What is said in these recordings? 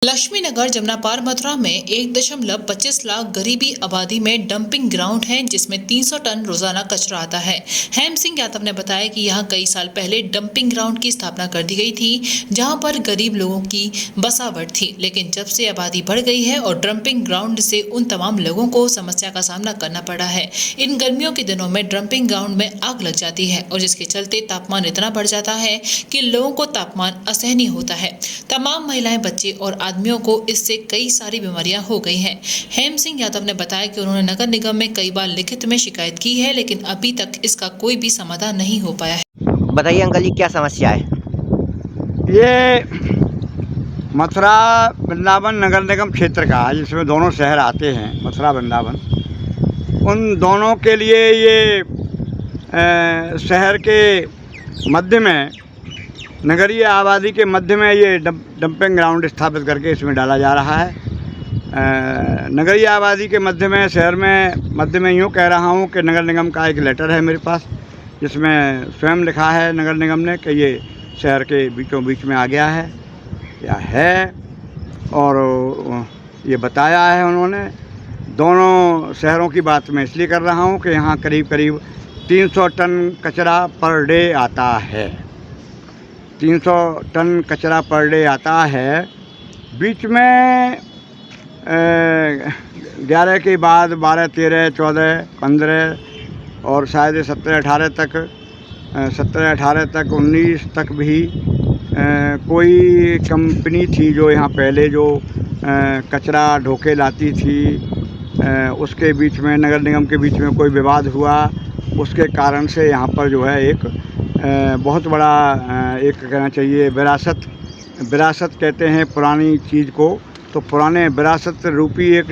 लक्ष्मी नगर जमुनापार मथुरा में 1.25 लाख गरीबी आबादी में डंपिंग ग्राउंड है जिसमें 300 टन रोजाना कचरा आता है। हेम सिंह यादव ने बताया कि यहां कई साल पहले डंपिंग ग्राउंड की स्थापना कर दी गई थी जहां पर गरीब लोगों की बसावट थी, लेकिन जब से आबादी बढ़ गई है और डंपिंग ग्राउंड से उन तमाम लोगों को समस्या का सामना करना पड़ा है। इन गर्मियों के दिनों में डंपिंग ग्राउंड में आग लग जाती है और जिसके चलते तापमान इतना बढ़ जाता है कि लोगों को तापमान असहनीय होता है। तमाम महिलाएं, बच्चे और आदमियों को इससे कई सारी बीमारियां हो गई हैं। हेम सिंह यादव ने बताया कि उन्होंने नगर निगम में कई बार लिखित में शिकायत की है, लेकिन अभी तक इसका कोई भी समाधान नहीं हो पाया है। बताइए अंकल जी, क्या समस्या है? ये मथुरा वृंदावन नगर निगम क्षेत्र का है, जिसमें दोनों शहर आते हैं, मथुरा वृंदावन। उन दोनों के लिए ये शहर के मध्य में, नगरीय आबादी के मध्य में ये डंपिंग ग्राउंड स्थापित करके इसमें डाला जा रहा है। नगरीय आबादी के मध्य में, शहर में मध्य में यूँ कह रहा हूँ कि नगर निगम का एक लेटर है मेरे पास, जिसमें स्वयं लिखा है नगर निगम ने कि ये शहर के बीचों बीच में आ गया है या है, और ये बताया है उन्होंने। दोनों शहरों की बात मैं इसलिए कर रहा हूँ कि यहाँ करीब करीब 300 टन कचरा पर डे आता है। 300 टन कचरा पर डे आता है। बीच में 11 के बाद 12, 13, 14, 15 और शायद 17, 18 तक, 19 तक भी कोई कंपनी थी जो यहाँ पहले जो कचरा ढोके लाती थी। उसके बीच में, नगर निगम के बीच में कोई विवाद हुआ, उसके कारण से यहाँ पर जो है एक बहुत बड़ा एक कहना चाहिए विरासत कहते हैं पुरानी चीज़ को, तो पुराने विरासत रूपी एक,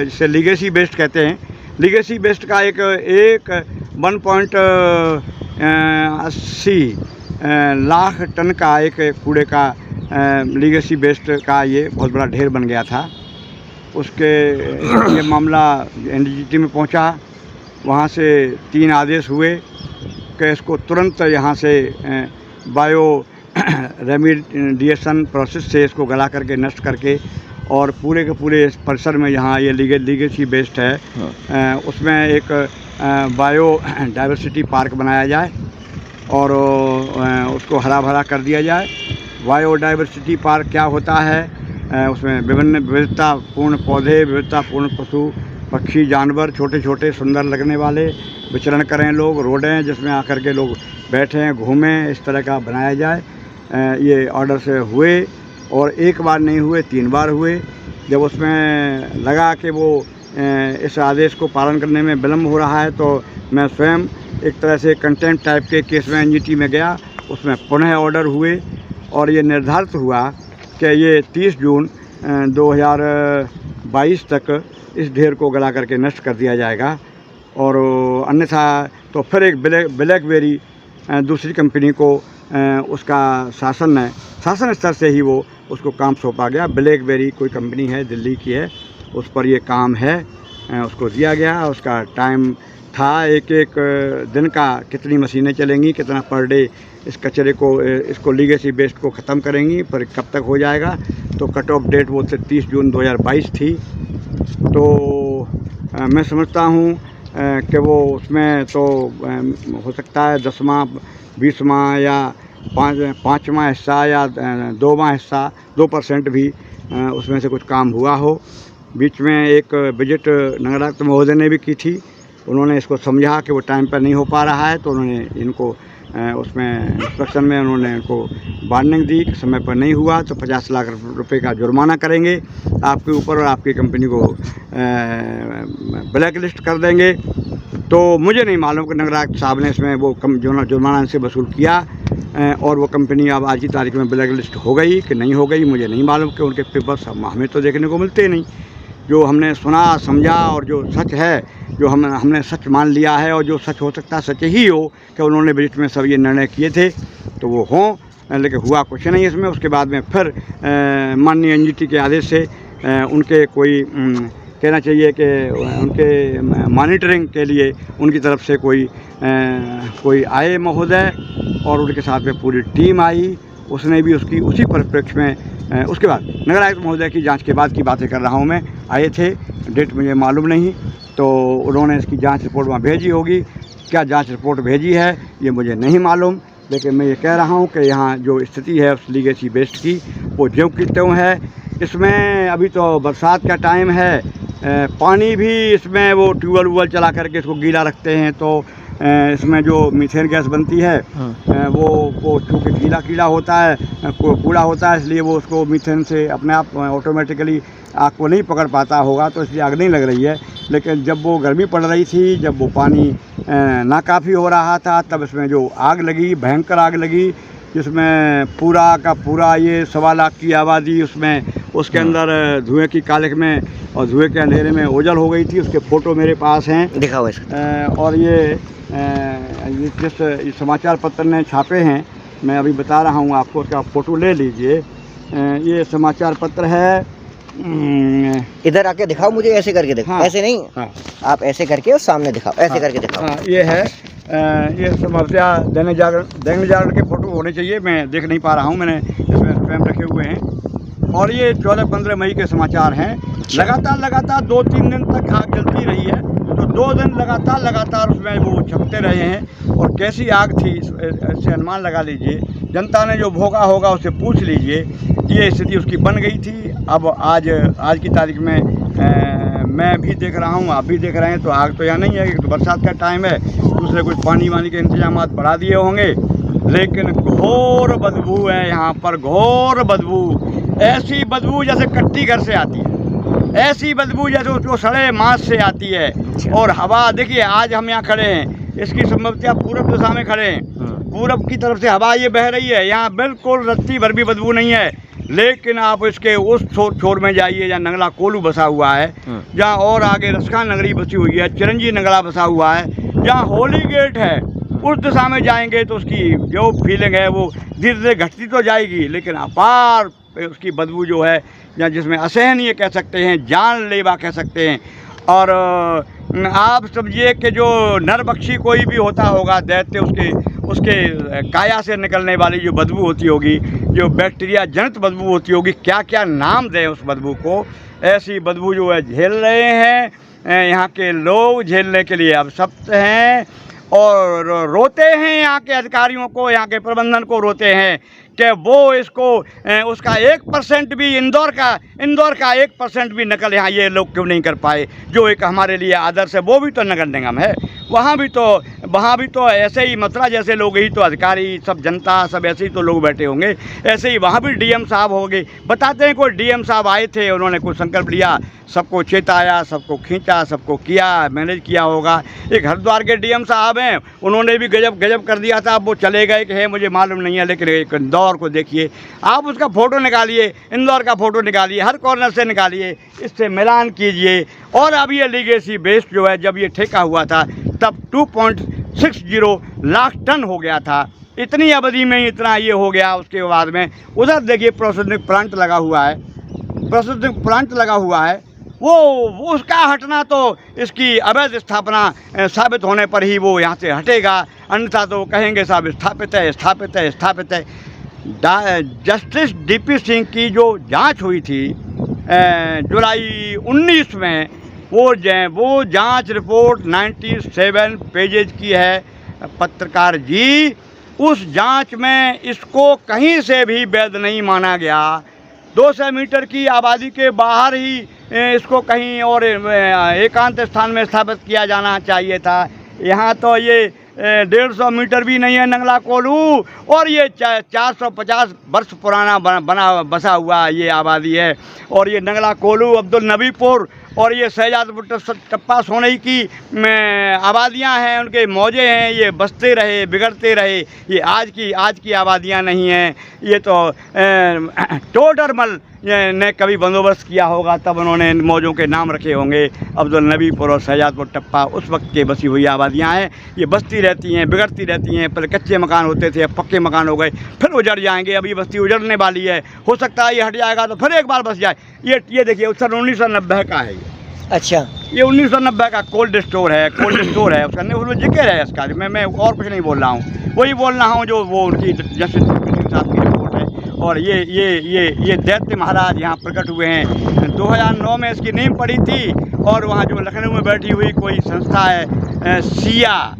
जिसे लीगेसी वेस्ट कहते हैं, लीगेसी वेस्ट का एक 1.80 लाख टन का एक कूड़े का लीगेसी वेस्ट का ये बहुत बड़ा ढेर बन गया था। उसके ये मामला एनजीटी में पहुंचा। वहाँ से 3 आदेश हुए कि इसको तुरंत यहाँ से बायो रेमिडिएशन प्रोसेस से इसको गला करके, नष्ट करके, और पूरे के पूरे इस परिसर में यहाँ ये लीगेसी वेस्ट है उसमें एक बायो डाइवर्सिटी पार्क बनाया जाए और उसको हरा भरा कर दिया जाए। बायो डाइवर्सिटी पार्क क्या होता है? उसमें विभिन्न विविधतापूर्ण पौधे, विविधतापूर्ण पशु पक्षी, जानवर, छोटे छोटे सुंदर लगने वाले विचरण करें लोग, रोडें जिसमें आकर के लोग बैठें, घूमें, इस तरह का बनाया जाए। ये ऑर्डर से हुए, और एक बार नहीं हुए, 3 बार हुए। जब उसमें लगा कि वो इस आदेश को पालन करने में विलम्ब हो रहा है, तो मैं स्वयं एक तरह से कंटेम्प्ट टाइप के केस में एनजीटी में गया। उसमें पुनः ऑर्डर हुए और ये निर्धारित हुआ कि ये 30 जून 2022 तक इस ढेर को गला करके नष्ट कर दिया जाएगा, और अन्यथा तो फिर एक ब्लैकबेरी दूसरी कंपनी को उसका शासन स्तर से ही वो उसको काम सौंपा गया। ब्लैकबेरी कोई कंपनी है, दिल्ली की है, उस पर ये काम है, उसको दिया गया। उसका टाइम था एक दिन का, कितनी मशीनें चलेंगी, कितना पर डे इस कचरे को, इसको लीगेसी वेस्ट को ख़त्म करेंगी, पर कब तक हो जाएगा। तो कट ऑफ डेट वो 30 जून 2022 थी। तो मैं समझता हूँ कि वो उसमें तो हो सकता है 10वां, 20वां या 5वां हिस्सा या 2वां हिस्सा, 2% भी उसमें से कुछ काम हुआ हो। बीच में एक विजिट नगरायुक्त महोदय ने भी की थी। उन्होंने इसको समझा कि वो टाइम पर नहीं हो पा रहा है, तो उन्होंने इनको उसमें इंस्पेक्शन में उन्होंने इनको वार्निंग दी कि समय पर नहीं हुआ तो 50 लाख रुपए का जुर्माना करेंगे आपके ऊपर और आपकी कंपनी को ब्लैक लिस्ट कर देंगे। तो मुझे नहीं मालूम कि नगरायुक्त साहब ने इसमें वो जुर्माना इनसे वसूल किया और वो कंपनी अब आज की तारीख में ब्लैक लिस्ट हो गई कि नहीं हो गई, मुझे नहीं मालूम, कि उनके पेपर्स हमें तो देखने को मिलते ही नहीं। जो हमने सुना, समझा, और जो सच है, जो हमने सच मान लिया है, और जो सच हो सकता है सच ही हो कि उन्होंने बीच में सब ये निर्णय किए थे, तो वो हों, लेकिन हुआ कुछ नहीं इसमें। उसके बाद में फिर माननीय एनजीटी के आदेश से उनके कोई कहना चाहिए कि उनके मॉनिटरिंग के लिए उनकी तरफ से कोई आए महोदय, और उनके साथ में पूरी टीम आई उसने भी उसकी उसी परिप्रेक्ष्य में उसके बाद नगर आयुक्त महोदय की जांच के बाद की बातें कर रहा हूँ मैं, आए थे, डेट मुझे मालूम नहीं, तो उन्होंने इसकी जांच रिपोर्ट वहाँ भेजी होगी। क्या जांच रिपोर्ट भेजी है ये मुझे नहीं मालूम, लेकिन मैं ये कह रहा हूँ कि यहाँ जो स्थिति है उस लीगेसी बेस्ड की वो ज्यों की त्यों है। इसमें अभी तो बरसात का टाइम है, पानी भी इसमें वो ट्यूबवेल वूबल चला करके इसको गीला रखते हैं, तो इसमें जो मीथेन गैस बनती है वो चूँकि गीला कीड़ा होता है, कूड़ा होता है, इसलिए वो उसको मीथेन से अपने आप ऑटोमेटिकली आग को नहीं पकड़ पाता होगा, तो इसलिए आग नहीं लग रही है। लेकिन जब वो गर्मी पड़ रही थी, जब वो पानी नाकाफ़ी हो रहा था, तब इसमें जो आग लगी, भयंकर आग लगी, जिसमें पूरा का पूरा ये 1.25 लाख की आबादी उसके अंदर धुएं की कालिख में और धुएं के अंधेरे में ओझल हो गई थी। उसके फ़ोटो मेरे पास हैं, दिखाओ इसका। और ये जिस समाचार पत्र ने छापे हैं, मैं अभी बता रहा हूँ आपको, उसका फ़ोटो ले लीजिए। ये समाचार पत्र है, इधर आके दिखाओ मुझे, ऐसे करके दिखाओ। हाँ, ऐसे नहीं, हाँ, आप ऐसे करके और सामने दिखाओ, ऐसे हाँ, करके दिखाओ। हाँ, ये है, ये समाचार दैनिक जागरण के फ़ोटो होने चाहिए, मैं देख नहीं पा रहा हूँ, मैंने इसमें स्वयं रखे हुए हैं। और ये 14-15 मई के समाचार हैं। लगातार 2-3 दिन तक आग जलती रही है, तो 2 दिन लगातार उसमें वो छपते रहे हैं। और कैसी आग थी इससे अनुमान लगा लीजिए, जनता ने जो भोगा होगा उससे पूछ लीजिए। ये स्थिति उसकी बन गई थी। अब आज की तारीख में मैं भी देख रहा हूँ, आप भी देख रहे हैं, तो आग तो यहाँ नहीं है, तो बरसात का टाइम है, दूसरे कुछ पानी वानी के इंतजाम बढ़ा दिए होंगे, लेकिन घोर बदबू है यहाँ पर, घोर बदबू। ऐसी बदबू जैसे कट्टी घर से आती है, ऐसी बदबू जैसे उसको सड़े मांस से आती है। और हवा देखिए, आज हम यहाँ खड़े हैं, इसकी संभवतः पूरब दिशा में खड़े हैं, पूरब की तरफ से हवा ये बह रही है, यहाँ बिल्कुल रत्ती भर भी बदबू नहीं है। लेकिन आप इसके उस छोर में जाइए जहाँ नंगला कोलू बसा हुआ है, जहाँ और आगे रसखान नगरी बसी हुई है, चिरंजी नंगला बसा हुआ है, जहाँ होली गेट है, उस दिशा में जाएंगे तो उसकी जो फीलिंग है वो धीरे धीरे घटती तो जाएगी, लेकिन अपार उसकी बदबू जो है, या जिसमें असहनीय कह सकते हैं, जानलेवा कह सकते हैं। और आप समझिए कि जो नरबख्शी कोई भी होता होगा दैत्य, उसके काया से निकलने वाली जो बदबू होती होगी, जो बैक्टीरिया जनित बदबू होती होगी, क्या क्या नाम दें उस बदबू को, ऐसी बदबू जो है झेल रहे हैं यहाँ के लोग, झेलने के लिए अब सख्त हैं और रोते हैं यहाँ के अधिकारियों को, यहाँ के प्रबंधन को रोते हैं कि वो इसको उसका 1% भी इंदौर का 1% भी नकल यहाँ ये लोग क्यों नहीं कर पाए, जो एक हमारे लिए आदर्श है। वो भी तो नगर निगम है, वहाँ भी तो ऐसे ही मथुरा जैसे लोग ही तो अधिकारी, सब जनता सब ऐसे ही तो लोग बैठे होंगे, ऐसे ही वहाँ भी डीएम साहब होंगे। बताते हैं कोई डीएम साहब आए थे, उन्होंने कुछ संकल्प लिया, सबको चेताया, सबको खींचा, सबको किया, मैनेज किया होगा। एक हरिद्वार के डीएम साहब हैं, उन्होंने भी गजब कर दिया था, अब वो चले गए कि है मुझे मालूम नहीं है, लेकिन एक इंदौर को देखिए, आप उसका फ़ोटो निकालिए, इंदौर का फ़ोटो निकालिए, हर कॉर्नर से निकालिए, इससे मिलान कीजिए। और अब ये लीगेसी बेस्ड जो है, जब ये ठेका हुआ था तब 2.60 लाख टन हो गया था, इतनी अवधि में ही इतना ये हो गया। उसके बाद में उधर देखिए प्रोसेसिंग प्लांट लगा हुआ है, वो उसका हटना तो इसकी अवैध स्थापना साबित होने पर ही वो यहाँ से हटेगा, अन्यथा तो कहेंगे साहब स्थापित है। जस्टिस डीपी सिंह की जो जांच हुई थी जुलाई 19 में, वो जांच रिपोर्ट 97 पेजेज की है। पत्रकार जी, उस जांच में इसको कहीं से भी वैध नहीं माना गया। 200 मीटर की आबादी के बाहर ही इसको कहीं और एकांत स्थान में स्थापित किया जाना चाहिए था। यहाँ तो ये 150 मीटर भी नहीं है नंगला कोलू, और ये 450 वर्ष पुराना बसा हुआ ये आबादी है। और ये नंगला कोलू, अब्दुल नबीपुर और ये शहजादपुर टप्पा सोनई की आबादियां हैं, उनके मौजे हैं, ये बसते रहे बिगड़ते रहे, ये आज की आबादियां नहीं हैं। ये तो टोडरमल ने कभी बंदोबस्त किया होगा, तब उन्होंने मौजों के नाम रखे होंगे। अब्दुल नबीपुर और शहजादपुर टप्पा उस वक्त के बसी हुई आबादियां हैं, ये बसती रहती हैं, बिगड़ती रहती हैं। पहले कच्चे मकान होते थे, अब पक्के मकान हो गए, फिर उजड़ जाएंगे। अभी बस्ती उजड़ने वाली है, हो सकता है ये हट जाएगा तो फिर एक बार बस जाए। ये देखिए सन 1990 का है ये। अच्छा, ये 1990 का कोल्ड स्टोर है उसका उसमें जिक्र है इसका। मैं और कुछ नहीं बोल रहा हूँ, वही बोल रहा हूँ जो वो उनकी जस्टिस साहब की रिपोर्ट है। और ये दैत्य महाराज यहाँ प्रकट हुए हैं। 2009 में इसकी नींव पड़ी थी और वहाँ जो लखनऊ में बैठी हुई कोई संस्था है CIEAA,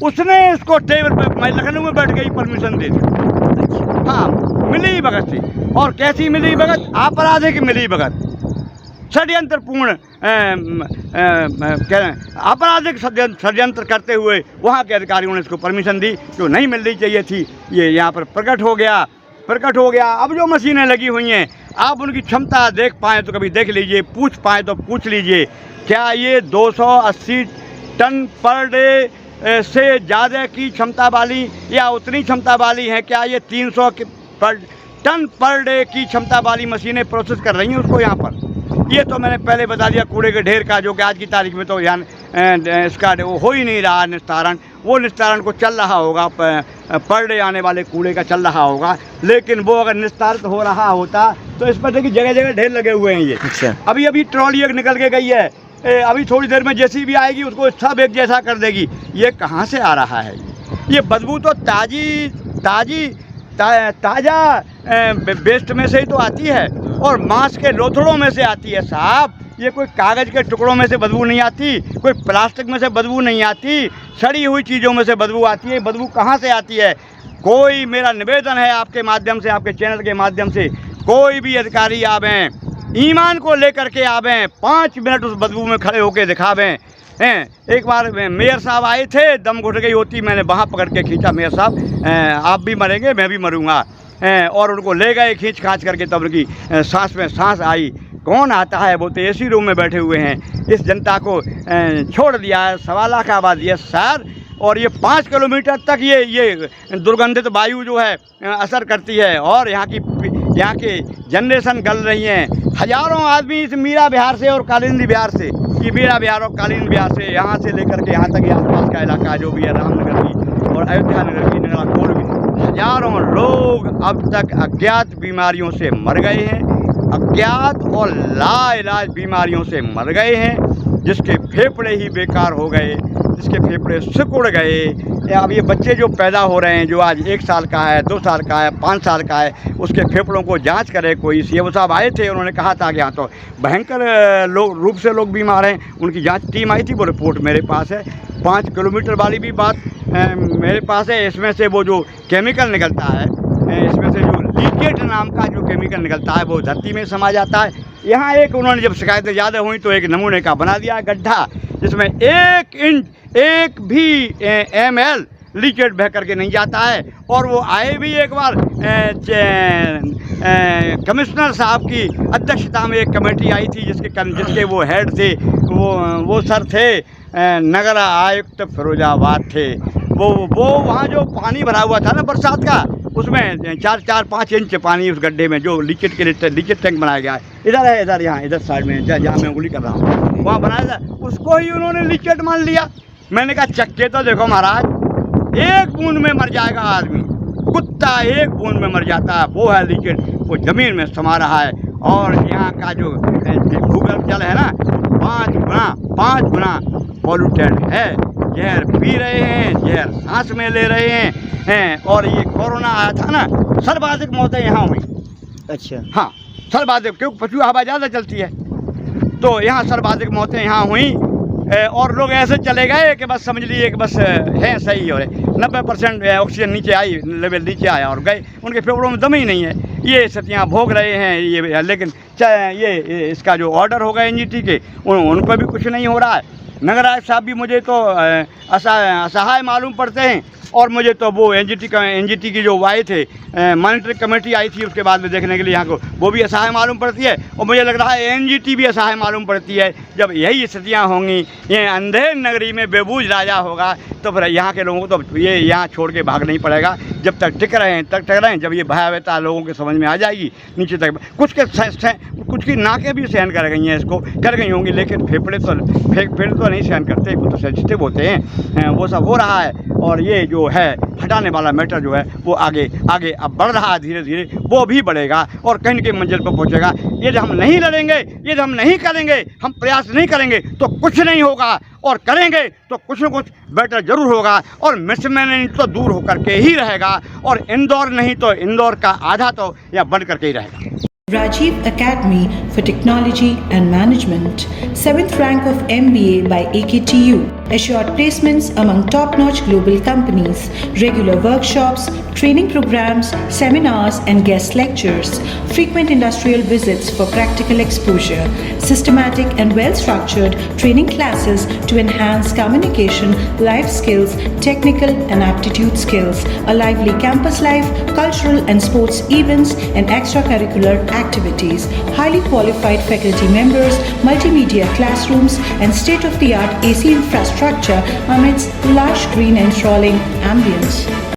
उसने इसको टेबल पर मैं लखनऊ में बैठ गई परमिशन दे दी। हाँ, मिली भगत थी। और कैसी मिली भगत? आपराधिक मिली भगत, षड्यंत्रपूर्ण आपराधिक षड्यंत्र करते हुए वहाँ के अधिकारियों ने इसको परमिशन दी जो नहीं मिलनी चाहिए थी। ये यहाँ पर प्रकट हो गया। अब जो मशीनें लगी हुई हैं, आप उनकी क्षमता देख पाएँ तो कभी देख लीजिए, पूछ पाएँ तो पूछ लीजिए, क्या ये 280 टन पर डे से ज़्यादा की क्षमता वाली या उतनी क्षमता वाली हैं? क्या ये 300 टन पर डे की क्षमता वाली मशीनें प्रोसेस कर रही हैं उसको यहाँ पर? ये तो मैंने पहले बता दिया कूड़े के ढेर का, जो कि आज की तारीख में तो यहाँ इसका वो हो ही नहीं रहा निस्तारण। वो निस्तारण को चल रहा होगा, पर डे आने वाले कूड़े का चल रहा होगा, लेकिन वो अगर निस्तारित हो रहा होता तो इस पर देखिए जगह जगह ढेर लगे हुए हैं। ये अच्छा। अभी ट्रॉली एक निकल के गई है, अभी थोड़ी देर में जेसीबी आएगी उसको सब एक जैसा कर देगी। ये कहाँ से आ रहा है? ये बदबू तो ताज़ा वेस्ट में से ही तो आती है और मांस के लोथड़ों में से आती है साहब। ये कोई कागज़ के टुकड़ों में से बदबू नहीं आती, कोई प्लास्टिक में से बदबू नहीं आती, सड़ी हुई चीज़ों में से बदबू आती है। बदबू कहाँ से आती है? कोई मेरा निवेदन है आपके माध्यम से, आपके चैनल के माध्यम से, कोई भी अधिकारी आवें, ईमान को लेकर के आवें, 5 मिनट उस बदबू में खड़े होकर दिखावें। एक बार मेयर साहब आए थे, दम घुट गई होती, मैंने वहाँ पकड़ के खींचा, मेयर साहब आप भी मरेंगे मैं भी मरूंगा, और उनको ले गए खींच खांच करके, तब उनकी सांस में सांस आई। कौन आता है? वो तो एसी रूम में बैठे हुए हैं। इस जनता को छोड़ दिया है, 1.25 लाख आबादी है सर, और ये 5 किलोमीटर तक ये दुर्गंधित वायु जो है असर करती है, और यहाँ के जनरेशन गल रही हैं। हज़ारों आदमी इस मीरा बिहार से और कालिंदी बिहार से, ये मीरा बिहार और कालिंदी बिहार से, यहाँ से लेकर के यहाँ तक ये आसपास का इलाका जो भी है, रामनगर की और अयोध्या नगर की, नगराकोट की, हज़ारों लोग अब तक अज्ञात बीमारियों से मर गए हैं, अज्ञात और लाइलाज बीमारियों से मर गए हैं, जिसके फेफड़े ही बेकार हो गए, जिसके फेफड़े सिकुड़ गए। अब ये बच्चे जो पैदा हो रहे हैं, जो आज 1 साल का है, 2 साल का है, 5 साल का है, उसके फेफड़ों को जांच करे कोई। सीएम साहब आए थे, उन्होंने कहा था कि यहाँ तो भयंकर रूप से लोग बीमार हैं। उनकी जांच टीम आई थी, वो रिपोर्ट मेरे पास है। 5 किलोमीटर वाली भी बात मेरे पास है। इसमें से वो जो केमिकल निकलता है, इसमें से जो लीकेट नाम का जो केमिकल निकलता है, वो धरती में समा जाता है। यहाँ एक उन्होंने जब शिकायतें ज़्यादा हुई तो एक नमूने का बना दिया गड्ढा, जिसमें 1 इंच 1 भी ml लीकेट बह करके नहीं जाता है। और वो आए भी एक बार, कमिश्नर साहब की अध्यक्षता में एक कमेटी आई थी, जिसके वो हेड थे, वो सर थे नगर आयुक्त फिरोजाबाद थे। वो वहाँ जो पानी भरा हुआ था ना बरसात का, उसमें 4-5 इंच पानी उस गड्ढे में, जो लीकेट के लिए लीकेट टैंक बनाया गया है, इधर है, इधर यहाँ इधर साइड में जहाँ मैं उंगली कर रहा हूँ, वहाँ बनाया था, उसको ही उन्होंने लीकेट मान लिया। मैंने कहा चक्के तो देखो महाराज, 1 बूंद में मर जाएगा आदमी, कुत्ता 1 बूंद में मर जाता है, वो है लीकेट, वो ज़मीन में समा रहा है। और यहाँ का जो भूगर्भ जल है ना, 5 गुना पॉल्यूटेड है। जहर पी रहे हैं, जहर सांस में ले रहे हैं। और ये कोरोना आया था ना, सर्वाधिक मौतें यहाँ हुई। अच्छा। हाँ, सर्वाधिक, क्योंकि पछुआ हवा ज़्यादा चलती है, तो यहाँ सर्वाधिक मौतें यहाँ हुई। और लोग ऐसे चले गए कि बस समझ लिए कि बस है सही हो रहे, 90% ऑक्सीजन नीचे आई, लेवल नीचे आया और गए, उनके फेफड़ों में दम ही नहीं है। ये सतियाँ भोग रहे हैं ये, लेकिन ये इसका जो ऑर्डर होगा एनजीटी के, उन पर भी कुछ नहीं हो रहा है। नगर आयुक्त साहब भी मुझे तो असहाय मालूम पड़ते हैं, और मुझे तो वो एनजीटी की जो आए थे, मॉनिटरिंग कमेटी आई थी उसके बाद में देखने के लिए यहाँ को, वो भी असहाय मालूम पड़ती है। और मुझे लग रहा है एनजीटी भी असहाय मालूम पड़ती है। जब यही स्थितियाँ होंगी, ये अंधेर नगरी में बेबूझ राजा होगा, तो फिर यहाँ के लोगों को तो ये यहाँ छोड़ के भाग नहीं पड़ेगा। जब तक टिक रहे हैं, जब ये भयावहता लोगों के समझ में आ जाएगी, नीचे तक कुछ की नाकें भी सहन कर गई हैं, इसको कर गई होंगी, लेकिन फेफड़े तो नहीं सहन करते, वो तो सेंसिटिव होते हैं। वो सब हो रहा है। और ये जो है हटाने वाला मैटर जो है वो आगे आगे अब बढ़ रहा है, धीरे धीरे वो भी बढ़ेगा और कहीं न कहीं मंजिल पर पहुंचेगा। यदि हम नहीं लड़ेंगे, यदि हम नहीं करेंगे, हम प्रयास नहीं करेंगे तो कुछ नहीं होगा, और करेंगे तो कुछ न कुछ बेटर जरूर होगा और मिसमैनेजमेंट तो दूर होकर के ही रहेगा, और इंदौर नहीं तो इंदौर का आधा तो या बढ़ करके ही रहेगा। Rajiv Academy for Technology and Management, 7th rank of MBA by AKTU, assured placements among top-notch global companies, regular workshops, training programs, seminars and guest lectures, frequent industrial visits for practical exposure, systematic and well-structured training classes to enhance communication, life skills, technical and aptitude skills, a lively campus life, cultural and sports events and extracurricular activities, highly qualified faculty members, multimedia classrooms and state-of-the-art AC infrastructure amidst lush green and enthralling ambience.